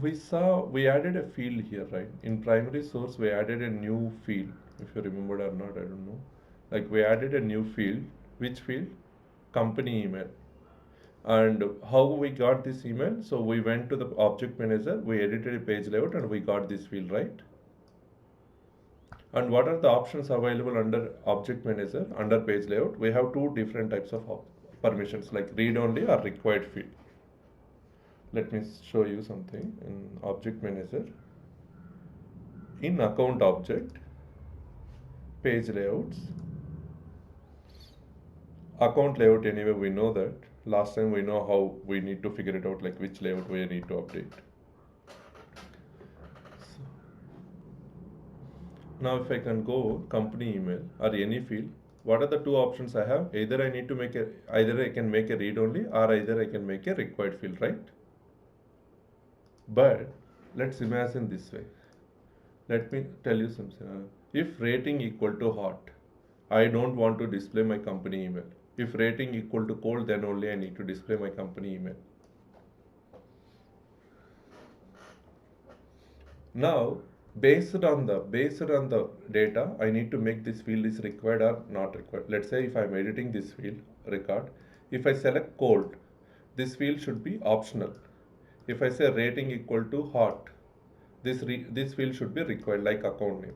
we added a field here, right? In primary source, we added a new field. If you remembered or not, I don't know. Like we added a new field. Which field? Company email. And how we got this email? So we went to the object manager, we edited a page layout, and we got this field, right? And what are the options available under object manager, under page layout? We have two different types of permissions, like read only or required field. Let me show you something in object manager. In account object, page layouts, account layout, anyway we know that. Last time we know how we need to figure it out, like which layout we need to update. Now if I can go company email or any field, what are the two options I have? Either I can make a read only, or either I can make a required field, right? But let's imagine this way. Let me tell you something. If rating equal to hot, I don't want to display my company email. If rating equal to cold, then only I need to display my company email. Now, based on the data, I need to make this field is required or not required. Let's say if I'm editing this field record, if I select cold, this field should be optional. If I say rating equal to hot, this field should be required, like account name.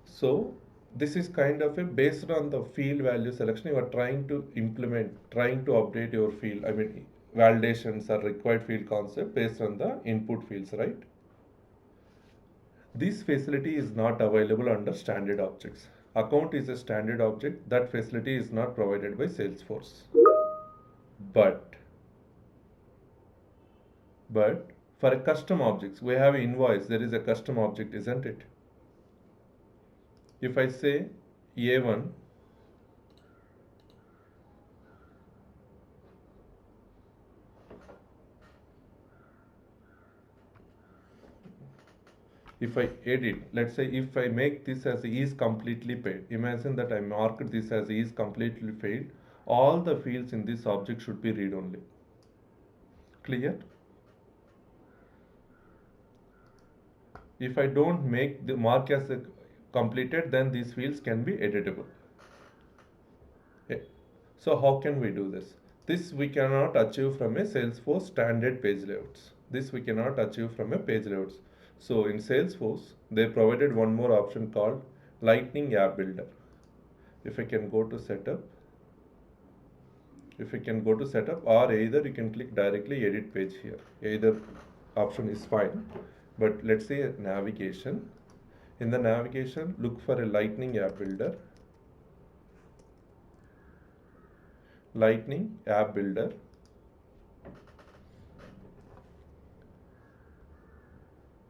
So this is kind of a based on the field value selection you are trying to implement, trying to update your field. I mean, validations are required field concept based on the input fields, right? This facility is not available under standard objects. Account is a standard object. That facility is not provided by Salesforce. But for a custom objects, we have invoice. There is a custom object, isn't it? If I say A1, if I edit, let's say if I make this as is completely paid, imagine that I marked this as is completely paid, all the fields in this object should be read only. Clear? If I don't make the mark as a completed, then these fields can be editable. Okay. So how can we do this? This we cannot achieve from a Salesforce standard page layouts. This we cannot achieve from a page layouts. So in Salesforce, they provided one more option called Lightning App Builder. If I can go to setup, or either you can click directly edit page here. Either option is fine. But let's say navigation. In the navigation, look for a Lightning App Builder. Lightning App Builder.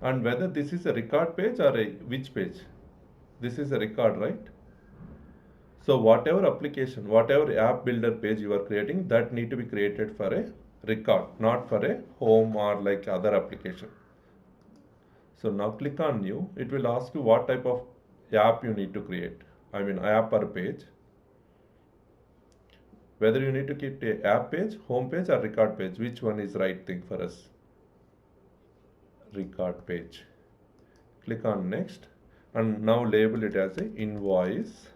And whether this is a record page or which page? This is a record, right? So whatever application, whatever app builder page you are creating, that need to be created for a record, not for a home or like other application. So now click on new. It will ask you what type of app you need to create. I mean app or page. Whether you need to keep a app page, home page or record page, which one is right thing for us? Record page. Click on next and now label it as a invoice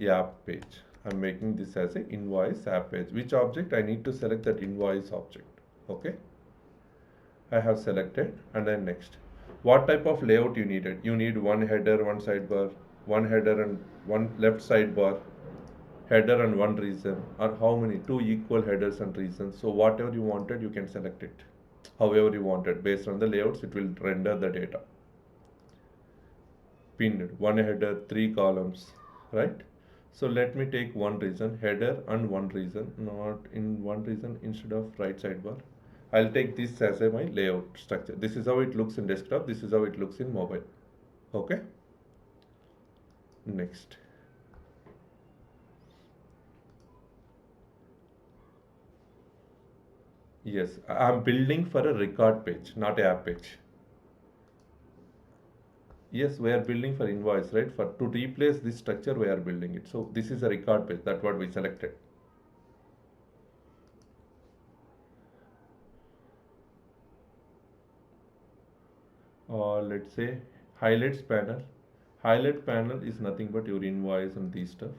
app page. I'm making this as a invoice app page. Which object? I need to select that invoice object. Okay, I have selected, and then next. What type of layout you needed? You need one header, one sidebar, one header and one left sidebar, header and one reason, or how many? Two equal headers and reasons. So whatever you wanted, you can select it however you wanted. Based on the layouts, it will render the data. Pinned, one header, three columns, right? So let me take one reason, header and one reason, not in one reason instead of right sidebar. I'll take this as my layout structure. This is how it looks in desktop. This is how it looks in mobile. Okay. Next. Yes, I'm building for a record page, not a app page. Yes, we are building for invoice, right? For to replace this structure, we are building it. So this is a record page. That's what we selected. or let's say highlights panel. Highlight panel is nothing but your invoice and these stuff.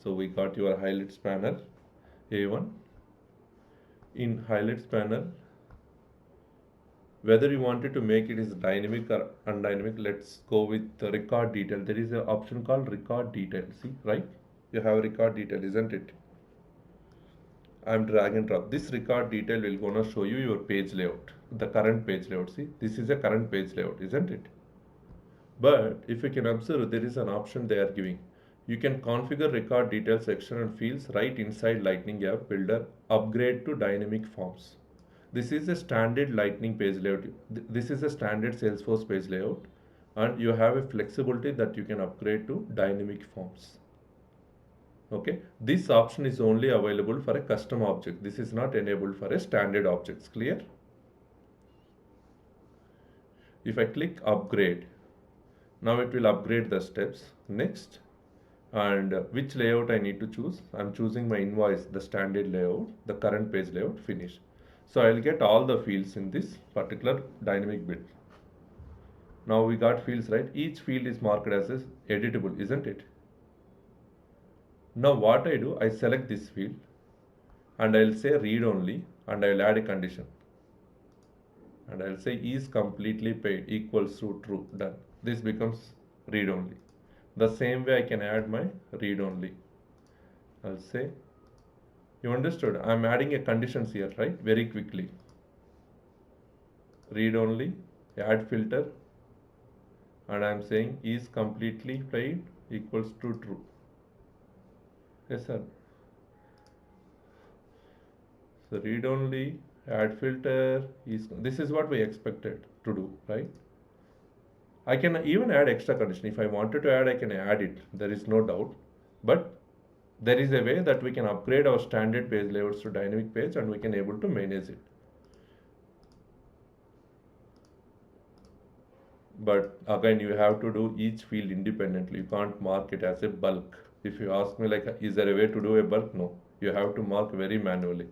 So we got your highlights panel A1. In highlights panel, whether you wanted to make it is dynamic or undynamic, let's go with the record detail. There is an option called record detail. See, right? You have a record detail, isn't it? I'm drag and drop. This record detail will gonna show you your page layout, the current page layout. See, this is a current page layout, isn't it? But if you can observe, there is an option they are giving. You can configure record detail section and fields right inside Lightning App Builder. Upgrade to dynamic forms. This is a standard Lightning page layout. This is a standard Salesforce page layout, and you have a flexibility that you can upgrade to dynamic forms. Okay, this option is only available for a custom object. This is not enabled for a standard objects. Clear? If I click upgrade, now it will upgrade the steps. Next, and which layout I need to choose? I'm choosing my invoice, the standard layout, the current page layout, finish. So I'll get all the fields in this particular dynamic build. Now we got fields, right? Each field is marked as editable, isn't it? Now what I do, I select this field and I'll say read only, and I'll add a condition. And I'll say is completely paid equals to true, done. This becomes read only. The same way I can add my read only. I'll say, you understood? I'm adding a conditions here, right? Very quickly. Read only, add filter, and I'm saying is completely paid equals to true. Yes, sir. So read only, add filter is, this is what we expected to do, right? I can even add extra condition. If I wanted to add, I can add it. There is no doubt. But there is a way that we can upgrade our standard page layouts to dynamic page, and we can able to manage it. But again, you have to do each field independently. You can't mark it as a bulk. If you ask me like, is there a way to do a bulk? No, you have to mark very manually.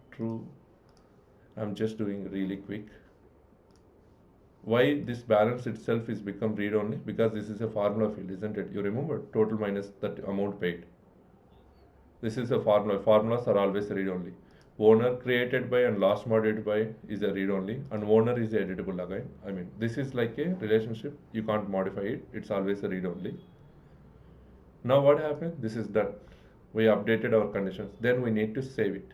True. I'm just doing really quick. Why this balance itself is become read only? Because this is a formula field, isn't it? You remember total minus that amount paid. This is a formula. Formulas are always read only. Owner created by and last modified by is a read only, and owner is editable again. I mean, this is like a relationship. You can't modify it. It's always a read only. Now what happened? This is done. We updated our conditions. Then we need to save it.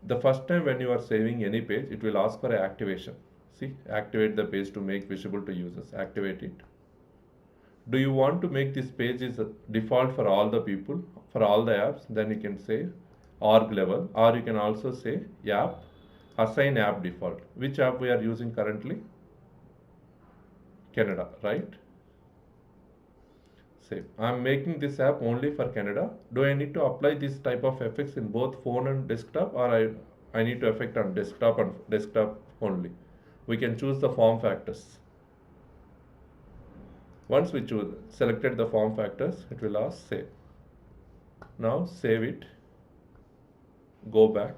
The first time when you are saving any page, it will ask for activation. See, activate the page to make visible to users. Activate it. Do you want to make this page is default for all the people, for all the apps? Then you can say org level, or you can also say app, assign app default. Which app we are using currently? Canada, right? Save. I'm making this app only for Canada. Do I need to apply this type of effects in both phone and desktop, or I need to affect on desktop and desktop only? We can choose the form factors. Once we selected the form factors, it will ask save. Now save it, go back.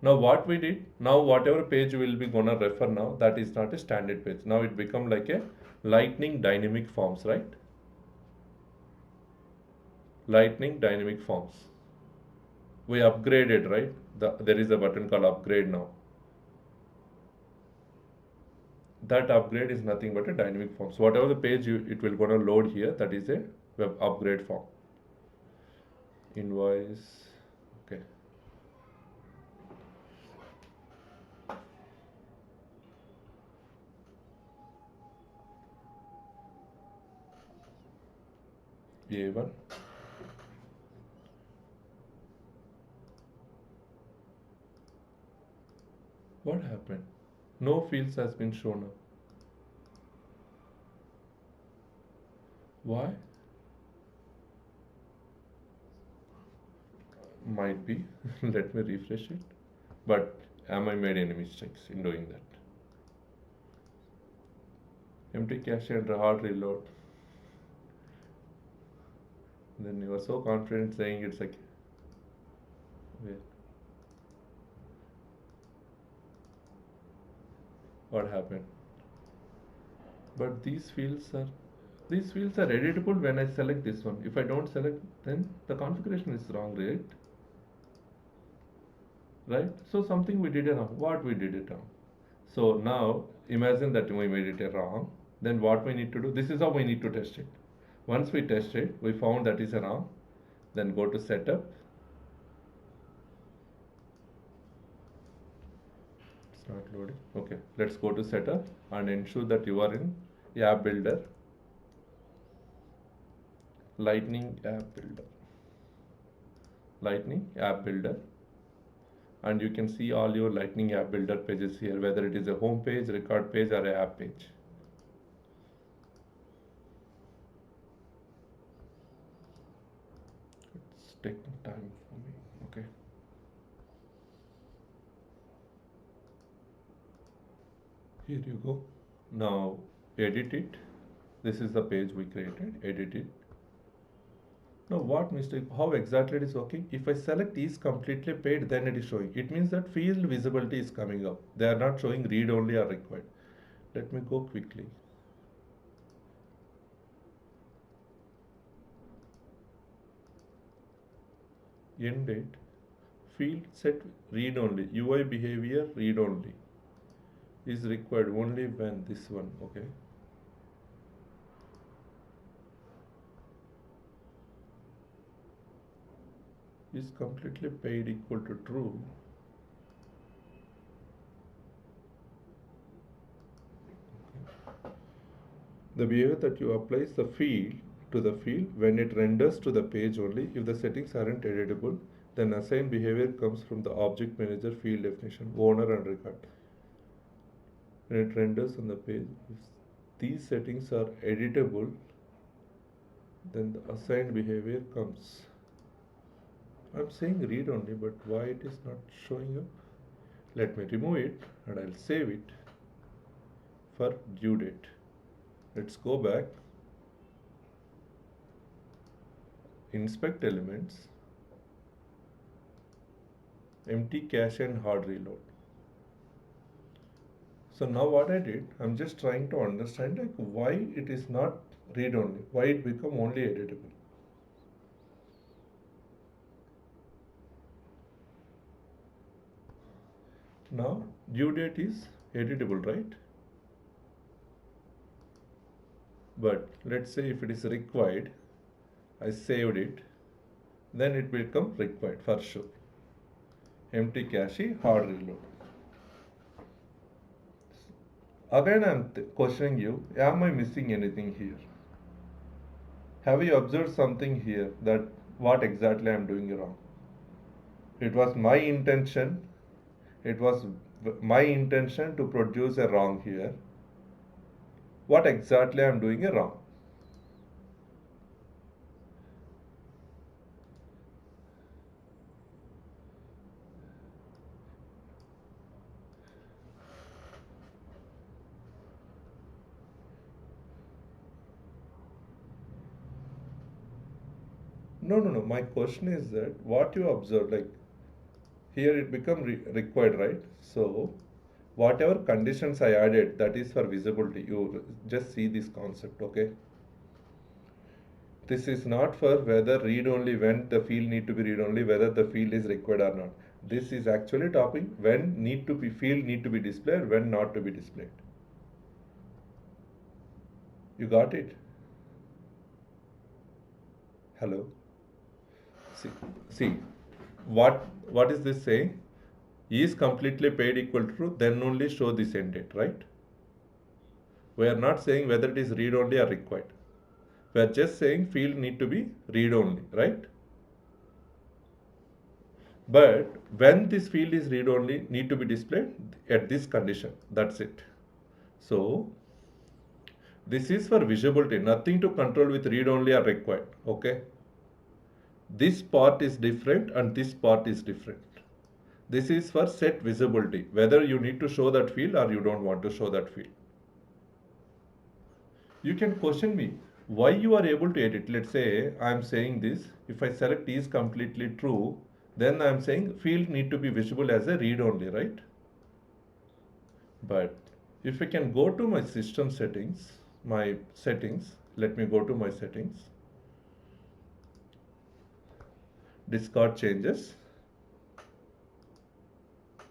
Now what we did, now whatever page we will be gonna refer now, that is not a standard page. Now it become like a Lightning dynamic forms, right? Lightning dynamic forms. We upgraded, right? There is a button called upgrade now. That upgrade is nothing but a dynamic form. So whatever the page it will gonna load here, that is a web upgrade form. Invoice, okay. A1. What happened? No fields has been shown up. Why? Might be. Let me refresh it. But am I made any mistakes in doing that? Empty cache and hard reload. Then you are so confident saying it's like, wait, what happened? But these fields are editable when I select this one. If I don't select, then the configuration is wrong, right? Right? So something we did it wrong. What we did it wrong? So now imagine that we made it wrong. Then what we need to do? This is how we need to test it. Once we test it, we found that is wrong. Then go to setup. It's not loading. Okay, let's go to setup and ensure that you are in app builder. Lightning app builder. Lightning app builder. And you can see all your Lightning app builder pages here, whether it is a home page, record page, or a app page. It's taking time for me. Okay. Here you go. Now edit it. This is the page we created. Edit it. Now what mistake? How exactly it is working? If I select is completely paid, then it is showing. It means that field visibility is coming up. They are not showing read only or required. Let me go quickly. End date. Field set read only. UI behavior read only is required only when this one. Okay. Is completely paid equal to true. The behavior that you apply is the field to the field when it renders to the page only. If the settings aren't editable, then assigned behavior comes from the object manager field definition, owner and record. When it renders on the page, if these settings are editable, then the assigned behavior comes. I'm saying read only, but why it is not showing up? Let me remove it and I'll save it for due date. Let's go back, inspect elements, empty cache and hard reload. So now what I did, I'm just trying to understand like why it is not read only, why it become only editable. Now due date is editable, right? But let's say if it is required, I saved it, then it will become required for sure. Empty cache, hard reload. Again, I'm questioning you, am I missing anything here? Have you observed something here that what exactly I'm doing wrong? It was my intention, it was my intention to produce a wrong here. What exactly I'm doing wrong? No. My question is that what you observe, like here it become required, right? So whatever conditions I added, that is for visibility. You just see this concept, okay? This is not for whether read only when the field need to be read only, whether the field is required or not. This is actually topping when need to be field need to be displayed, when not to be displayed. You got it? Hello? See, what is this saying? Is completely paid equal to true, then only show this end date, right? We are not saying whether it is read only or required. We are just saying field need to be read only, right? But when this field is read only, need to be displayed at this condition. That's it. So this is for visibility, nothing to control with read only or required. Okay. This part is different and this part is different. This is for set visibility, whether you need to show that field or you don't want to show that field. You can question me. Why you are able to edit? Let's say I am saying this, if I select is completely true, then I am saying field need to be visible as a read only, right? But if I can go to my system settings, let me go to my settings, discard changes.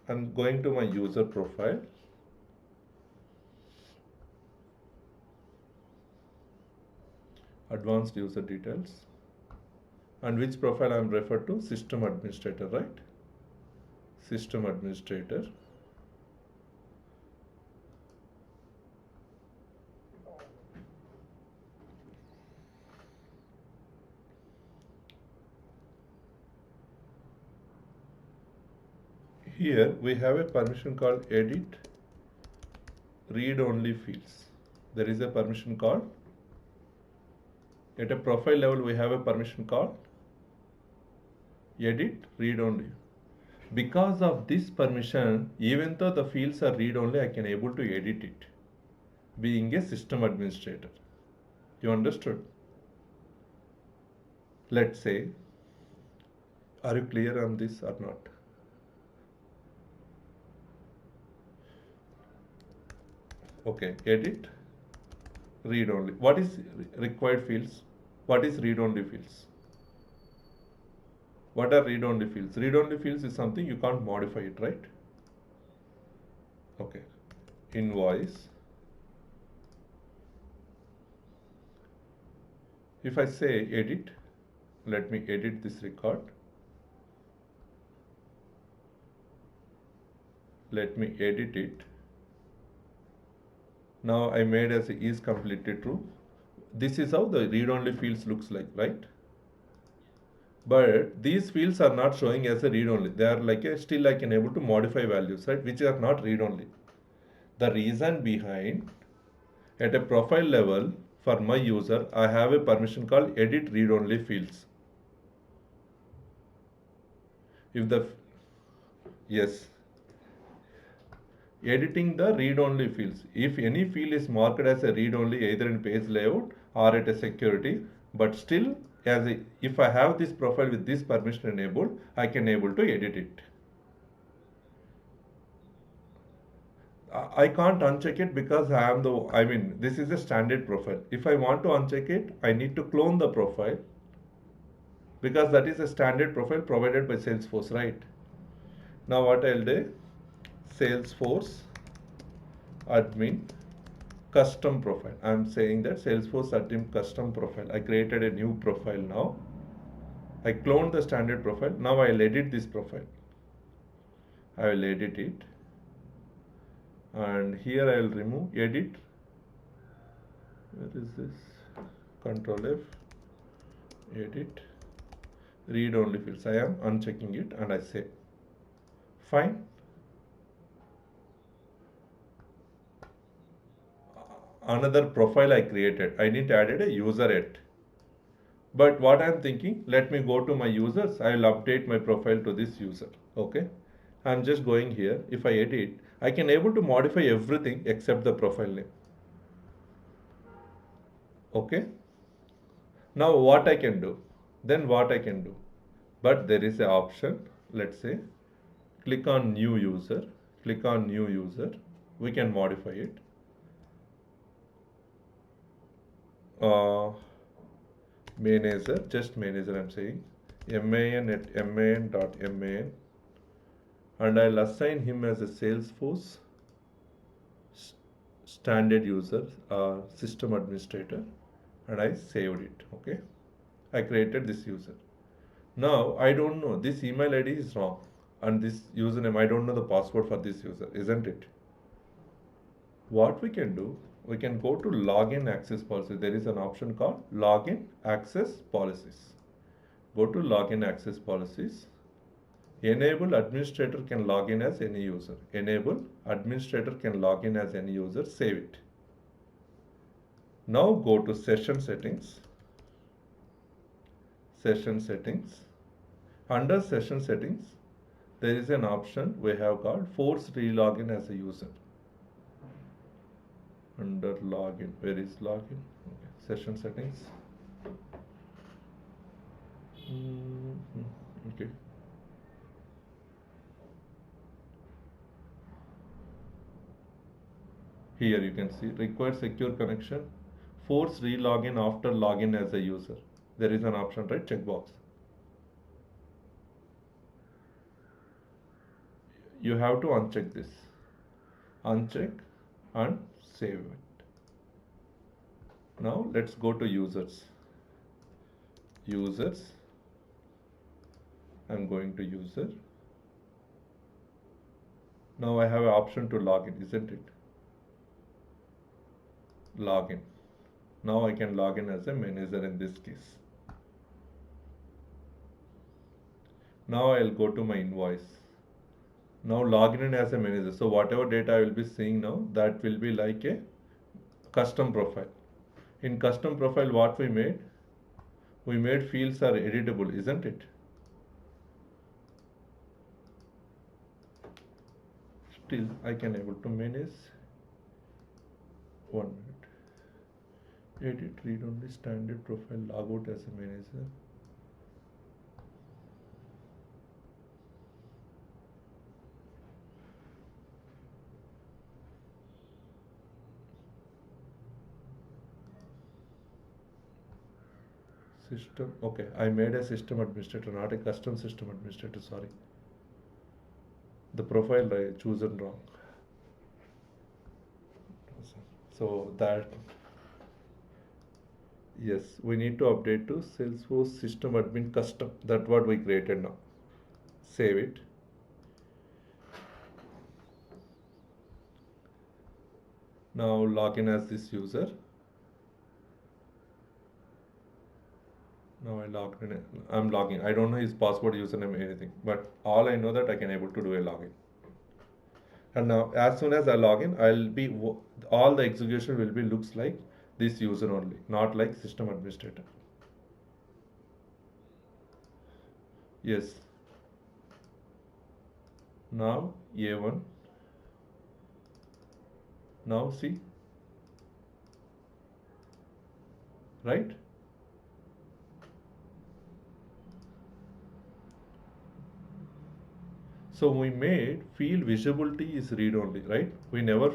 I'm going to my user profile. Advanced user details. And which profile I'm referred to? System administrator, right? System administrator. Here we have a permission called edit read only fields. There is a permission called, at a profile level we have a permission called edit read only. Because of this permission, even though the fields are read only, I can able to edit it, being a system administrator. You understood? Let's say, are you clear on this or not? Okay, edit read only. What is required fields? What is read only fields? What are read only fields? Read only fields is something you can't modify it, right? Okay. Invoice. If I say edit, let me edit this record. Let me edit it. Now I made as is completely true. This is how the read only fields looks like, right? But these fields are not showing as a read only. They are like a, still I can able to modify values, right? Which are not read only. The reason behind, at a profile level for my user, I have a permission called edit read only fields. If the, yes, editing the read only fields. If any field is marked as a read only either in page layout or at a security, but still as a, if I have this profile with this permission enabled, I can able to edit it. I can't uncheck it because this is a standard profile. If I want to uncheck it, I need to clone the profile because that is a standard profile provided by Salesforce, right? Now what I'll do, Salesforce admin custom profile. I'm saying that Salesforce admin custom profile. I created a new profile now. I cloned the standard profile. Now I'll edit this profile. I will edit it. And here I'll remove edit. Where is this? Control F. Edit. Read only fields. I am unchecking it and I say fine. Another profile I created. I need to add a user at. But what I'm thinking, let me go to my users. I will update my profile to this user. Okay. I'm just going here. If I edit, I can able to modify everything except the profile name. Okay. Now what I can do? Then what I can do? But there is an option. Let's say, click on new user. Click on new user. We can modify it. Manager, just manager I'm saying, man at man.man, and I'll assign him as a Salesforce standard user system administrator, and I saved it. Okay, I created this user. Now I don't know, this email ID is wrong and this username, I don't know the password for this user, isn't it? What we can do, we can go to login access policy. There is an option called login access policies. Go to login access policies. Enable administrator can log in as any user. Enable administrator can log in as any user. Save it. Now go to session settings. Session settings. Under session settings, there is an option we have called force relogin as a user. Under login, where is login? Okay. Session settings. Okay. Here you can see require secure connection, force re-login after login as a user. There is an option, right? Checkbox. You have to uncheck this. Uncheck and save it. Now let's go to users. Users. I'm going to user. Now I have an option to login, isn't it? Login. Now I can log in as a manager in this case. Now I'll go to my invoice. Now login in as a manager. So whatever data I will be seeing now, that will be like a custom profile. In custom profile, what we made fields are editable, isn't it? Still, I can able to manage. 1 minute. Edit read only standard profile logout as a manager. System, okay, I made a system administrator, not a custom system administrator, sorry. The profile I chosen wrong. So that, yes, we need to update to Salesforce system admin custom. That's what we created now. Save it. Now log in as this user. Now I logged in. I'm logging. I don't know his password, username, anything. But all I know that I can able to do a login. And now as soon as I log in, I'll be all the execution will be looks like this user only, not like system administrator. Yes. Now A1. Now see. Right? So we made field visibility is read only, right? We never,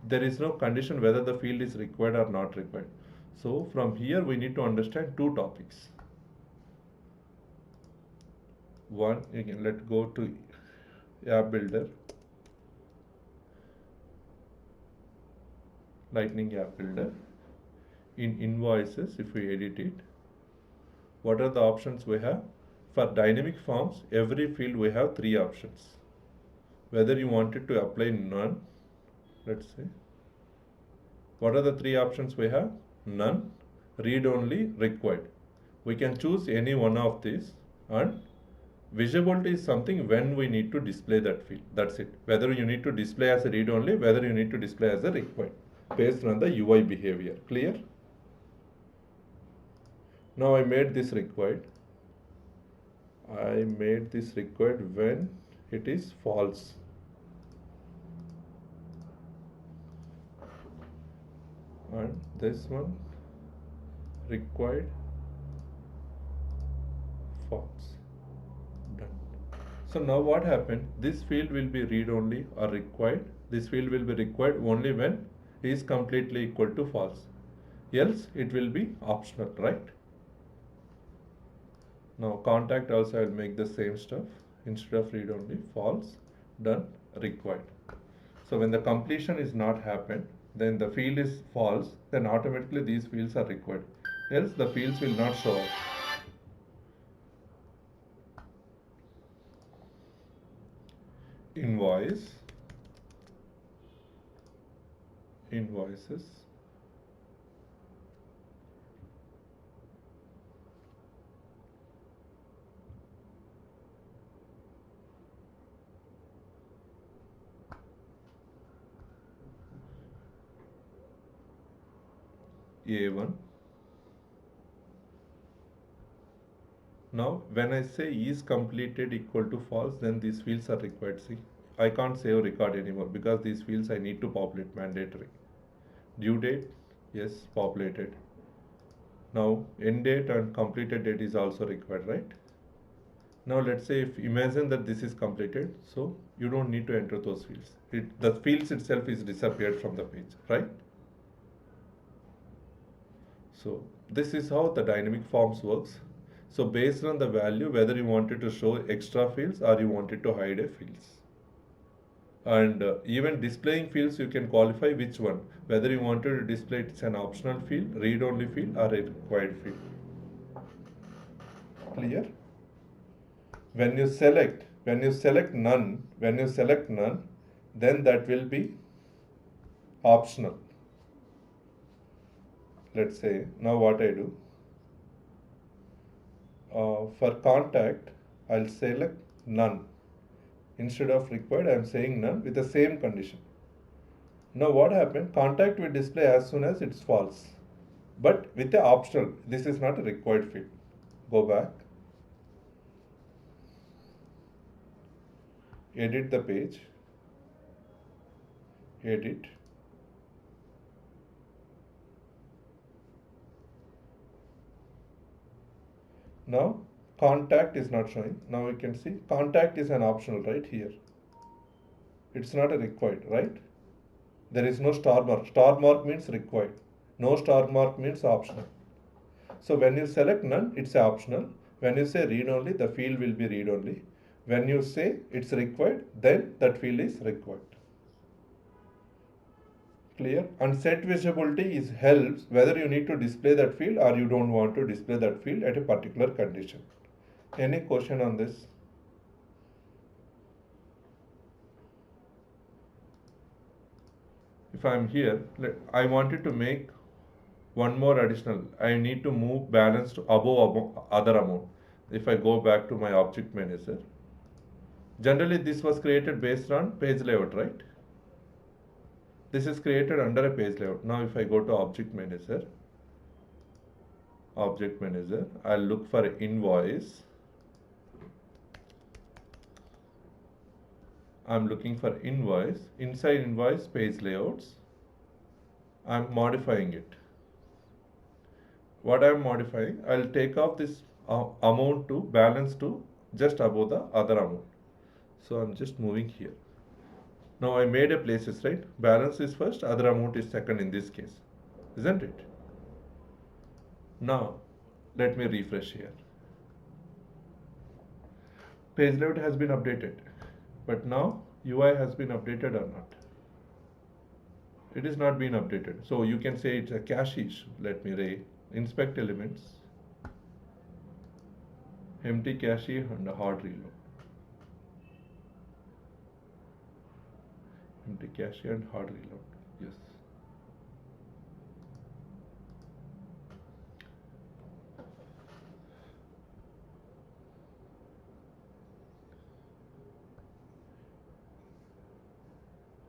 there is no condition whether the field is required or not required. So from here we need to understand two topics. One, again, let's go to app builder, Lightning app builder. In invoices, if we edit it, what are the options we have? For dynamic forms, every field we have 3 options. Whether you wanted to apply none, let's say. What are the 3 options we have? None, read only, required. We can choose any one of these, and visibility is something when we need to display that field. That's it. Whether you need to display as a read only, whether you need to display as a required, based on the UI behavior. Clear? Now I made this required. I made this required when it is false. And this one required false. Done. So now what happened? This field will be read only or required. This field will be required only when it is completely equal to false. Else it will be optional, right? Now contact also I will make the same stuff. Instead of read only, false, done, required. So when the completion is not happened, then the field is false, then automatically these fields are required. Else the fields will not show up. Invoice, invoices, A1. Now when I say is completed equal to false, then these fields are required. See, I can't save record anymore because these fields I need to populate mandatory. Due date, yes, populated. Now end date and completed date is also required, right? Now let's say if imagine that this is completed, so you don't need to enter those fields. The fields itself is disappeared from the page, right? So this is how the dynamic forms works. So based on the value, whether you wanted to show extra fields or you wanted to hide a fields. And even displaying fields, you can qualify which one, whether you wanted to display it's an optional field, read-only field, or a required field. Clear? When you select none, then that will be optional. Let's say now what I do, for contact I'll select none. Instead of required, I am saying none with the same condition. Now what happened? Contact will display as soon as it's false, but with the optional. This is not a required field. Go back, edit the page, edit. Now contact is not showing. Now we can see contact is an optional right here. It's not a required, right? There is no star mark. Star mark means required. No star mark means optional. So when you select none, it's optional. When you say read only, the field will be read only. When you say it's required, then that field is required. Clear? And set visibility is helps whether you need to display that field or you don't want to display that field at a particular condition. Any question on this? If I'm here, I wanted to make one more additional. I need to move balance to above other amount. If I go back to my object manager, generally this was created based on page layout, right? This is created under a page layout. Now if I go to object manager, I'll look for invoice. I'm looking for invoice. Inside invoice, page layouts. I'm modifying it. What I'm modifying, I'll take off this amount to balance to just above the other amount. So I'm just moving here. Now I made a places, right? Balance is first, other amount is second in this case, isn't it? Now let me refresh here. Page layout has been updated, but now UI has been updated or not? It is not been updated. So you can say it's a cache issue. Let me inspect elements, empty cache and a hard reload. Empty cache and hard reload. Yes.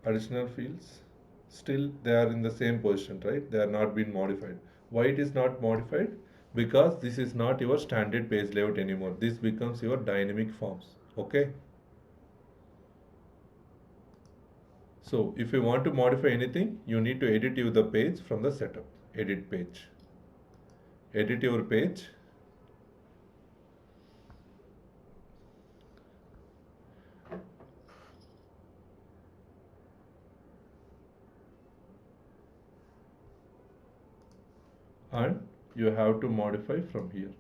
Additional fields, still they are in the same position, right? They are not been modified. Why it is not modified? Because this is not your standard page layout anymore. This becomes your dynamic forms. Okay. So if you want to modify anything, you need to edit the page from the setup. Edit page. Edit your page. And you have to modify from here.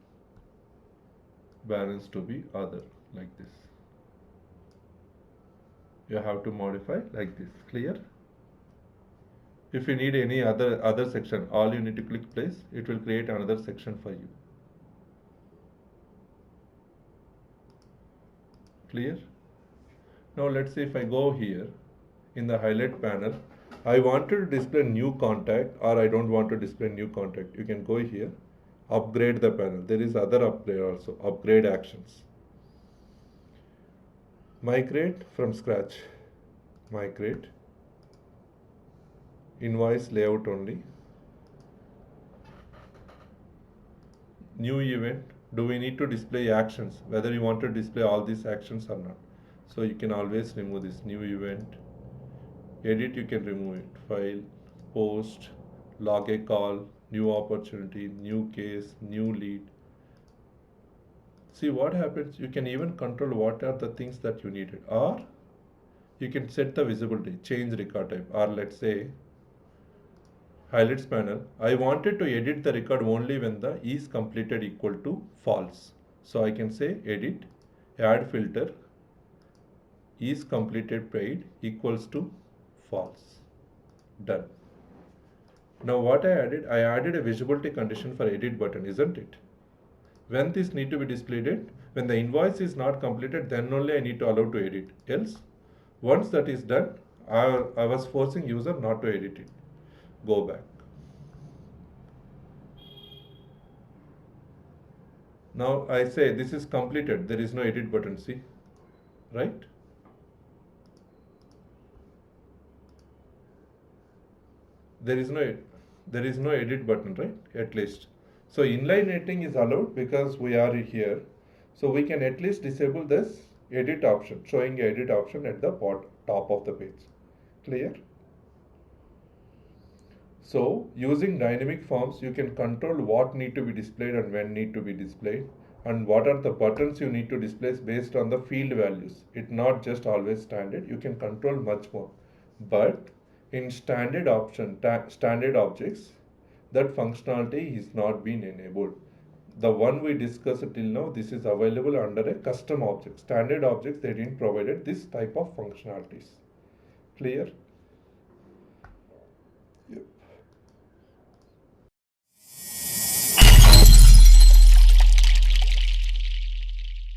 Balance to be other, like this. You have to modify like this. Clear? If you need any other section, all you need to click place, it will create another section for you. Clear? Now let's say if I go here in the highlight panel, I wanted to display new contact or I don't want to display new contact. You can go here, upgrade the panel. There is other upgrade also, upgrade actions. Migrate from scratch. Migrate. Invoice layout only. New event. Do we need to display actions? Whether you want to display all these actions or not. So you can always remove this new event. Edit, you can remove it. File, post, log a call, new opportunity, new case, new lead. See what happens, you can even control what are the things that you needed, or you can set the visibility, change record type, or let's say highlights panel. I wanted to edit the record only when the is completed equal to false. So I can say edit, add filter, is completed paid equals to false. Done. Now what I added a visibility condition for edit button, isn't it? When this need to be displayed, when the invoice is not completed, then only I need to allow to edit. Else, once that is done, I was forcing user not to edit it. Go back. Now I say this is completed. There is no edit button. See, right? There is no edit button, right? At least. So inline editing is allowed because we are here. So we can at least disable this edit option, showing edit option at the top of the page. Clear? So using dynamic forms, you can control what need to be displayed and when need to be displayed, and what are the buttons you need to display based on the field values. It's not just always standard. You can control much more. But in standard standard objects, that functionality is not been enabled. The one we discussed till now, this is available under a custom object. Standard objects, they didn't provided this type of functionalities. Clear?